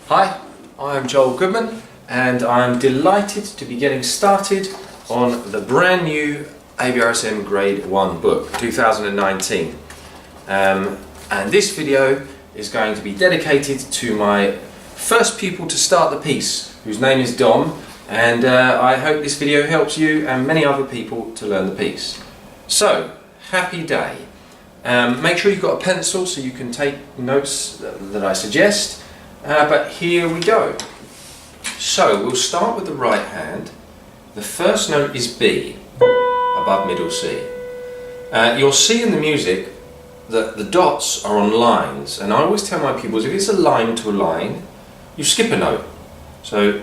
Hi, I'm Joel Goodman and I'm delighted to be getting started on the brand new ABRSM Grade 1 book, 2019. And this video is going to be dedicated to my first pupil to start the piece, whose name is Dom, and I hope this video helps you and many other people to learn the piece. So, happy day. Make sure you've got a pencil so you can take notes that I suggest. But here we go. So we'll start with the right hand. The first note is B, above middle C. You'll see in the music that the dots are on lines, and I always tell my pupils if it's a line to a line, you skip a note. So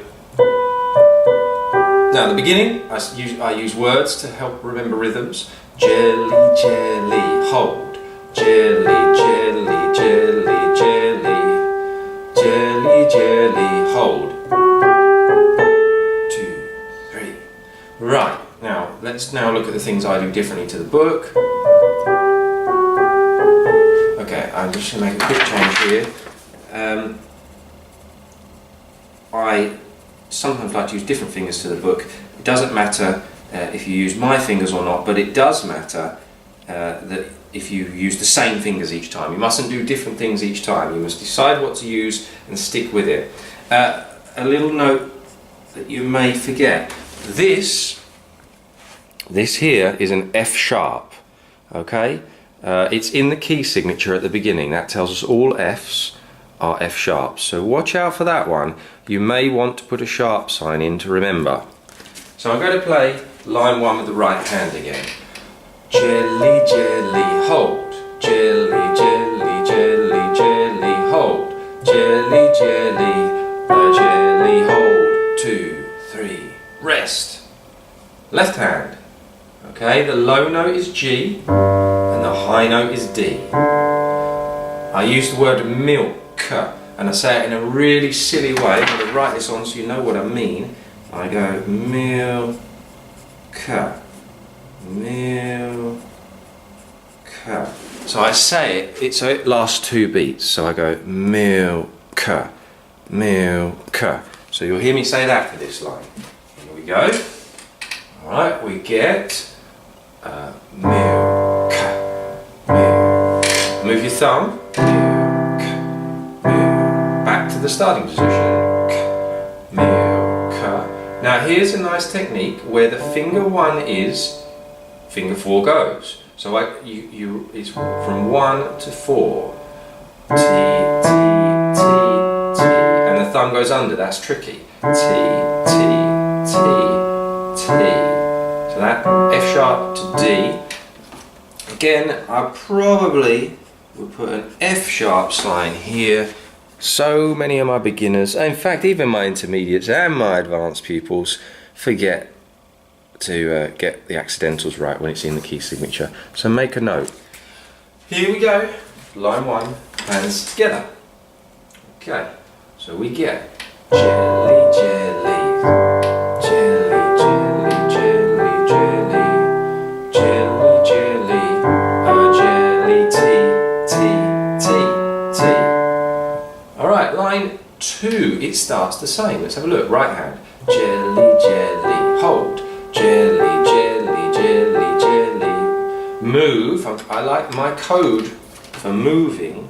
now at the beginning I use words to help remember rhythms. Jelly, jelly, hold. Jelly, jelly, jelly, jelly. Jelly, jelly, hold. 2, 3. Right, now let's look at the things I do differently to the book. Okay, I'm just going to make a quick change here. I sometimes like to use different fingers to the book. It doesn't matter if you use my fingers or not, but it does matter that if you use the same fingers each time. You mustn't do different things each time. You must decide what to use and stick with it. A little note that you may forget. This here is an F sharp, okay? It's in the key signature at the beginning. That tells us all Fs are F sharps. So watch out for that one. You may want to put a sharp sign in to remember. So I'm going to play line 1 with the right hand again. Jelly, jelly, hold. Jelly, jelly, jelly, jelly, hold. Jelly, jelly, jelly, hold. 2, 3, rest. Left hand. Okay, the low note is G and the high note is D. I use the word milk and I say it in a really silly way. I'm going to write this on so you know what I mean. I go milk. Milk. So I say it so it lasts 2 beats. So I go milk, milk. So you'll hear me say that for this line. Here we go. Alright, we get milk, milk. Move your thumb. Milk, milk. Back to the starting position. Milk. Now here's a nice technique where the finger 1 is, finger 4 goes. So it's from 1 to 4. T, T, T, T. And the thumb goes under, that's tricky. T, T, T, T. So that F sharp to D. Again, I probably would put an F sharp sign here. So many of my beginners, in fact even my intermediates and my advanced pupils, forget to get the accidentals right when it's in the key signature. So make a note. Here we go. Line 1, hands together. Okay, so we get jelly, jelly, jelly, jelly, jelly, jelly, jelly, jelly, jelly, T, T, T, T. Alright, line 2, it starts the same. Let's have a look. Right hand. Jelly, jelly, hold. Jelly, jelly, jelly, jelly. Move. I like my code for moving.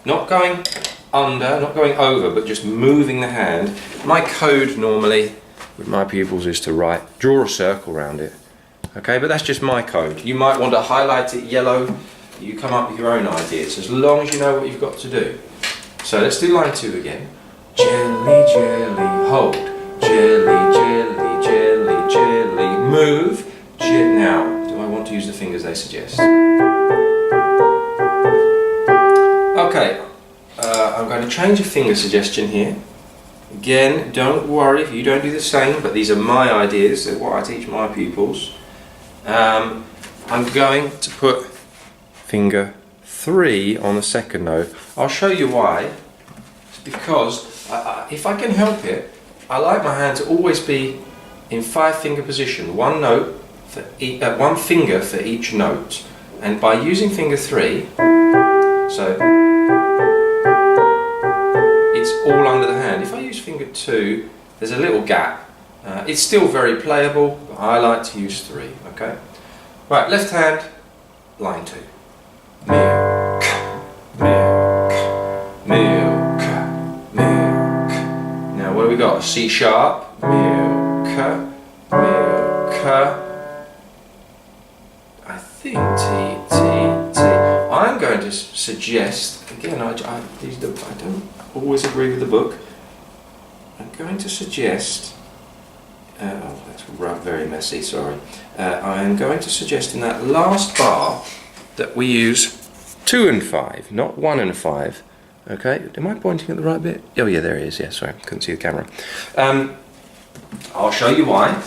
Not going under, not going over, but just moving the hand. My code normally with my pupils is to draw a circle around it. Okay, but that's just my code. You might want to highlight it yellow. You come up with your own ideas, as long as you know what you've got to do. So let's do line 2 again. Jelly, jelly, hold. Jelly, jelly, jelly, jelly. Move. Now, do I want to use the fingers they suggest? Okay, I'm going to change a finger suggestion here. Again, don't worry if you don't do the same, but these are my ideas, they're what I teach my pupils. I'm going to put finger 3 on the second note. I'll show you why. It's because if I can help it, I like my hand to always be in 5-finger position, one finger for each note. And by using finger 3, so it's all under the hand. If I use finger 2, there's a little gap. It's still very playable, but I like to use 3, okay? Right, left hand, line 2. Milk, milk, milk, milk. Now what have we got? A C sharp, milk, milk. I think T, T, T. I'm going to suggest, again, I don't always agree with the book. I'm going to suggest, oh, that's very messy, sorry. I'm going to suggest in that last bar that we use 2 and 5, not 1 and 5. Okay, am I pointing at the right bit? Oh yeah, there it is, yeah, sorry, couldn't see the camera. I'll show you why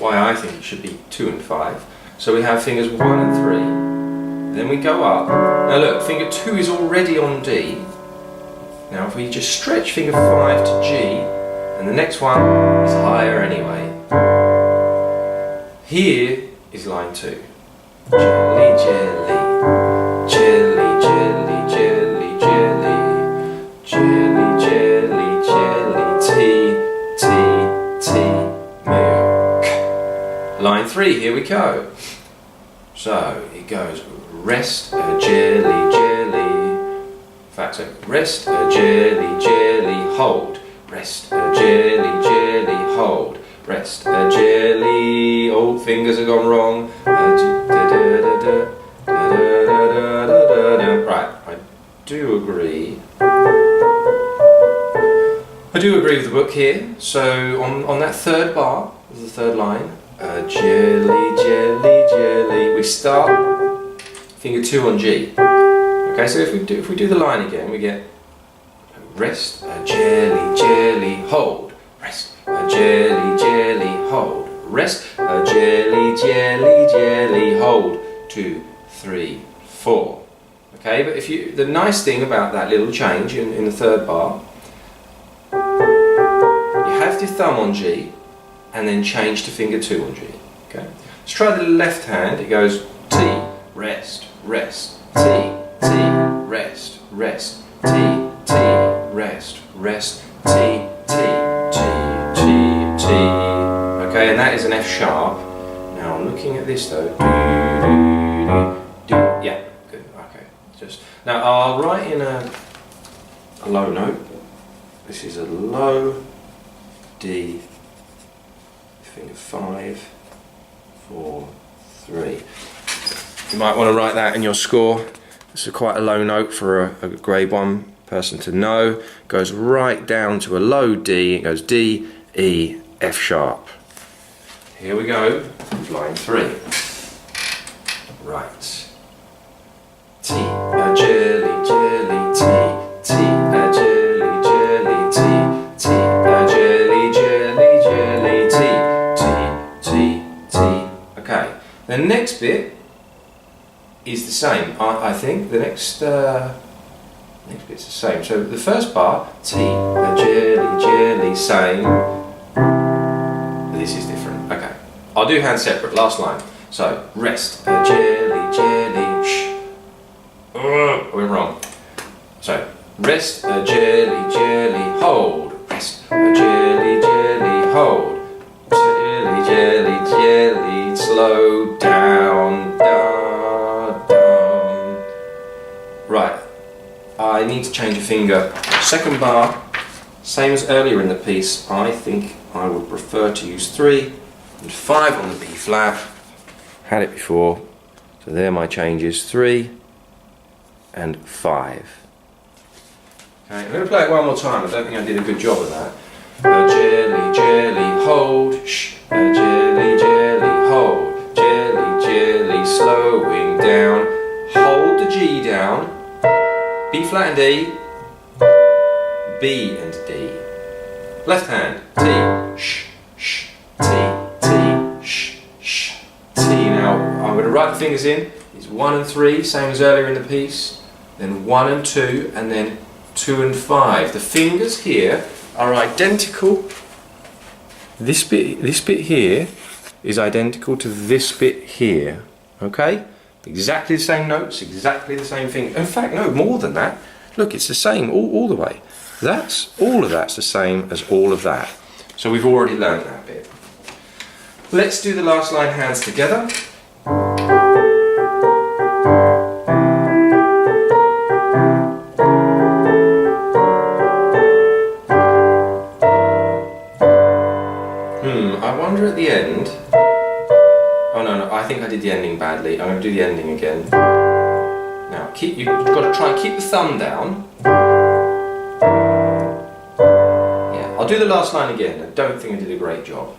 I think it should be 2 and 5. So we have fingers 1 and 3, then we go up. Now look, finger 2 is already on D. Now if we just stretch finger 5 to G, and the next one is higher anyway. Here is line 2. Jelly, jelly, jelly, jelly, jelly, jelly, jelly, jelly, jelly, tea, tea, tea, milk. Line 3, here we go. So it goes rest, jelly, jelly. In fact, so rest, jelly, jelly, hold. Rest, jelly, jelly, hold. Rest, jelly. Oh, fingers have gone wrong. Right, I do agree. I do agree with the book here. So on that third bar, the third line, jelly, jelly, jelly. We start finger 2 on G. Okay, so if we do the line again, we get rest, jelly, jelly, hold. Rest, jelly, jelly, hold. Rest, jelly, jelly, jelly, hold. 2, 3, 4. Okay, but the nice thing about that little change in the third bar, you have your thumb on G and then change to finger 2 on G. Okay, let's try the left hand. It goes T, rest, rest, T, T, rest, rest, T, T, rest, rest, T, T, T, T, T. Okay, and that is an F sharp. Now I'm looking at this though. Yeah, good. Okay, just now I'll write in a low note. This is a low D, finger 5, 4, 3. You might want to write that in your score. This is quite a low note for a grade 1 person to know. It goes right down to a low D. It goes D, E, F sharp. Here we go, line 3. Right. T, jelly, jelly, T, T, jelly, jelly, T, T, jelly, jelly, jelly, T, T, T, T. Okay, the next bit is the same. I think the next bit's the same. So the first bar, T, jelly, jelly, same. This is different. Okay, I'll do hands separate. Last line. So rest, jelly, jelly, shh. I went wrong. So rest, jelly, jelly, hold. Rest, jelly, jelly, hold. Jelly, jelly, jelly, slow down, down, down. Right. I need to change a finger. Second bar, same as earlier in the piece. I think I would prefer to use 3 and 5 on the B flat. Had it before, so there are my changes. 3 and 5. Okay, I'm going to play it one more time. I don't think I did a good job of that. Jelly, jelly, hold. Shh. Jelly, jelly, hold. Jelly, jelly, slowing down. Hold the G down. B flat and D, B and D. Left hand, T, sh, sh, T, T, sh, sh, T. Now I'm going to write the fingers in. It's 1 and 3, same as earlier in the piece. Then 1 and 2, and then 2 and 5. The fingers here are identical. This bit here is identical to this bit here. Okay? Exactly the same notes, exactly the same thing. In fact, no, more than that. Look, it's the same all the way. all of that's the same as all of that. So we've already learned that bit. Let's do the last line hands together. I wonder at the end. Oh no, I think I did the ending badly. I'm going to do the ending again. Now, you've got to try and keep the thumb down. Yeah, I'll do the last line again. I don't think I did a great job.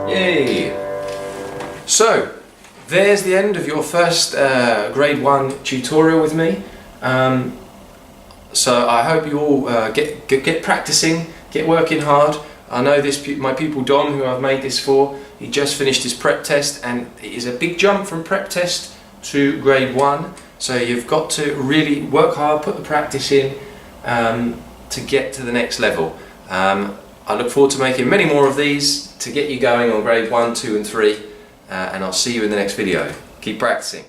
Yay! So, there's the end of your first grade 1 tutorial with me. So I hope you all get practicing, get working hard. I know my pupil Dom, who I've made this for, he just finished his prep test, and it is a big jump from prep test to grade 1. So you've got to really work hard, put the practice in to get to the next level. I look forward to making many more of these to get you going on grade 1, 2 and 3. And I'll see you in the next video. Keep practicing.